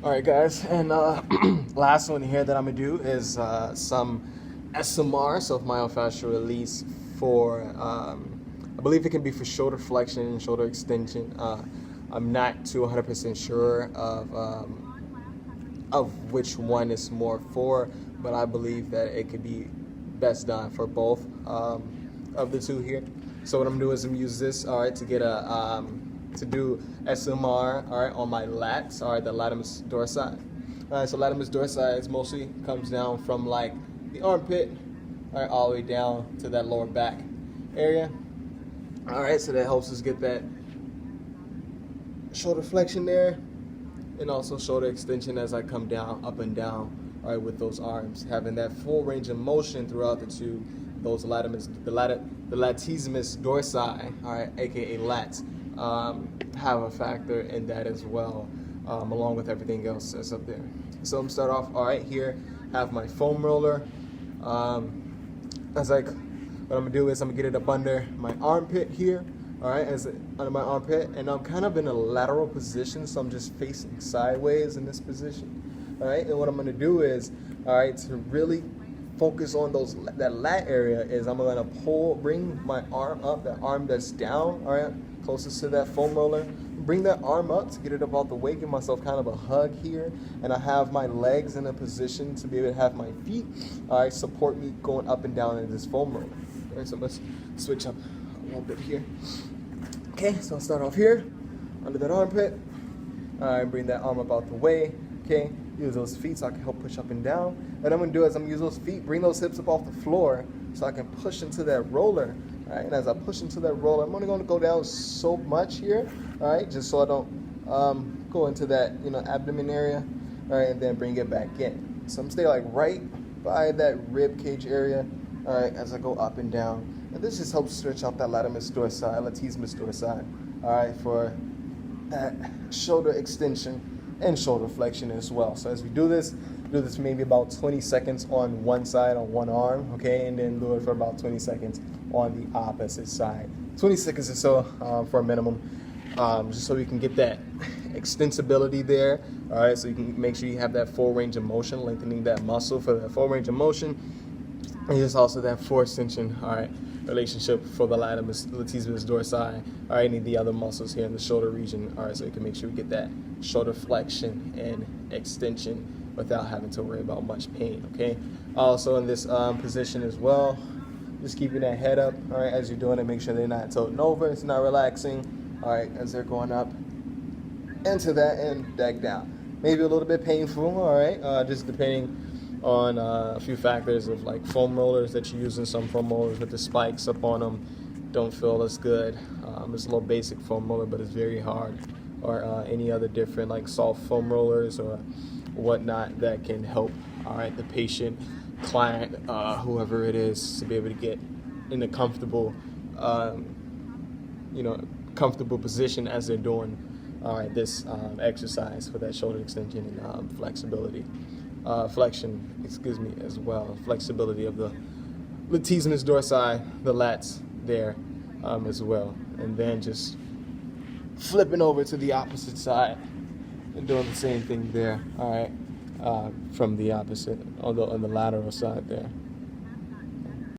All right, guys, and last one here that I'm gonna do is some SMR, self-myofascial release for, I believe it can be for shoulder flexion and shoulder extension. I'm not too 100% sure of which one is more for, but I believe that it could be best done for both of the two here. So what I'm gonna do is I'm gonna use this, all right, to get a to do SMR, all right, on my lats, all right, the latimus dorsi. All right, so latimus dorsi is mostly comes down from like the armpit, all right, all the way down to that lower back area. All right, so that helps us get that shoulder flexion there, and also shoulder extension as I come down, up and down, all right, with those arms, having that full range of motion throughout the two, those latimus, the latissimus dorsi, all right, aka lats, have a factor in that as well, along with everything else that's up there. So I'm start off, all right, here, have my foam roller. What I'm gonna do is I'm gonna get it up under my armpit here, all right, under my armpit, and I'm kind of in a lateral position, so I'm just facing sideways in this position, all right. And what I'm gonna do is, all right, to really focus on that lat area is I'm gonna bring my arm up, that arm that's down, all right, closest to that foam roller. Bring that arm up to get it up out the way, give myself kind of a hug here, and I have my legs in a position to be able to have my feet, all right, support me going up and down in this foam roller. All right, so let's switch up a little bit here. Okay, so I'll start off here, under that armpit. All right, bring that arm up out the way. Okay, use those feet so I can help push up and down. What I'm gonna do is I'm gonna use those feet, bring those hips up off the floor so I can push into that roller. All right, and as I push into that roller, I'm only gonna go down so much here, all right, just so I don't go into that, abdomen area, all right, and then bring it back in. So I'm staying like right by that rib cage area, all right, as I go up and down. And this just helps stretch out that latissimus dorsi, all right, for that shoulder extension and shoulder flexion as well. So as we do this maybe about 20 seconds on one side, on one arm, okay, and then do it for about 20 seconds on the opposite side. 20 seconds or so for a minimum, just so we can get that extensibility there, all right, so you can make sure you have that full range of motion, lengthening that muscle for that full range of motion, and there's also that force tension, all right, relationship for the latissimus dorsi, all right, and the other muscles here in the shoulder region, all right, so you can make sure we get that shoulder flexion and extension without having to worry about much pain, okay? Also in this position as well, just keeping that head up, all right, as you're doing it, make sure they're not tilting over, it's not relaxing, all right, as they're going up into that and back down. Maybe a little bit painful, all right, just depending on a few factors of like foam rollers that you're using. Some foam rollers with the spikes up on them don't feel as good. It's a little basic foam roller, but it's very hard. Or any other different like soft foam rollers or whatnot that can help, all right, the patient, client, whoever it is, to be able to get in a comfortable, comfortable position as they're doing, all right, this exercise for that shoulder extension and flexion, as well, flexibility of the latissimus dorsi, the lats there as well, and then just flipping over to the opposite side and doing the same thing there, all right, from the opposite on the lateral side there.